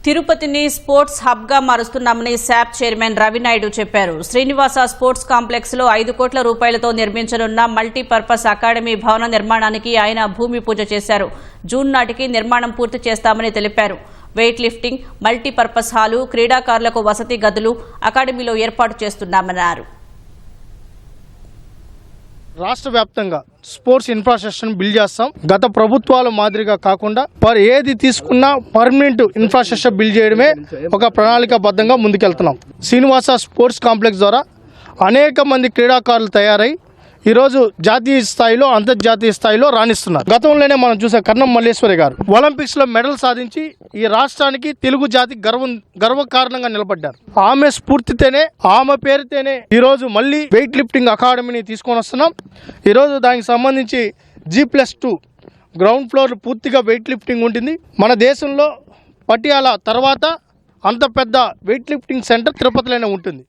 తిరుపతిని sports hub గా మారుస్తున్నామని SAAP chairman Ravi Naidu చెప్పారు. శ్రీనివాస స్పోర్ట్స్ కాంప్లెక్స్ లో 5 కోట్ల రూపాయలతో నిర్మించనున్న మల్టీపర్పస్ అకాడమీ భవన నిర్మాణానికి ఆయన భూమి పూజ చేశారు. జూన్ నాటికి నిర్మాణం పూర్తి చేస్తామని తెలిపారు. వెయిట్ లిఫ్టింగ్, మల్టీపర్పస్ హాలు, క్రీడాకారులకు వసతి గదులు అకాడమీలో ఏర్పాటు చేస్తున్నామన్నారు. రాష్ట్ర వ్యాప్తంగా స్పోర్ట్స్ ఇన్ఫ్రాస్ట్రక్చర్ బిల్డ్ చేస్తాం. గత ప్రభుత్వాల మాదిరిగా కాకుండా ఏది తీసుకున్నా పర్మనెంట్ ఇన్ఫ్రాస్ట్రక్చర్ బిల్డ్ చేయడమే ఒక ప్రణాళికాబద్ధంగా ముందుకెళ్తున్నాం. శ్రీనివాస స్పోర్ట్స్ కాంప్లెక్స్ ద్వారా అనేక మంది క్రీడాకారులు తయారై ఈరోజు జాతీయ స్థాయిలో అంతర్జాతీయ స్థాయిలో రాణిస్తున్నారు. గతంలోనే మనం చూసే కర్ణం మల్లేశ్వరి గారు ఒలింపిక్స్లో మెడల్ సాధించి ఈ రాష్ట్రానికి తెలుగు జాతి గర్వకారణంగా నిలబడ్డారు. ఆమె స్ఫూర్తితోనే ఆమె పేరుతోనే ఈరోజు మళ్ళీ వెయిట్ లిఫ్టింగ్ అకాడమీని తీసుకొని వస్తున్నాం. ఈరోజు దానికి సంబంధించి G+2 గ్రౌండ్ ఫ్లోర్ పూర్తిగా వెయిట్ లిఫ్టింగ్ ఉంటుంది. మన దేశంలో పటియాలా తర్వాత అంత పెద్ద వెయిట్ లిఫ్టింగ్ సెంటర్ తిరుపతిలోనే ఉంటుంది.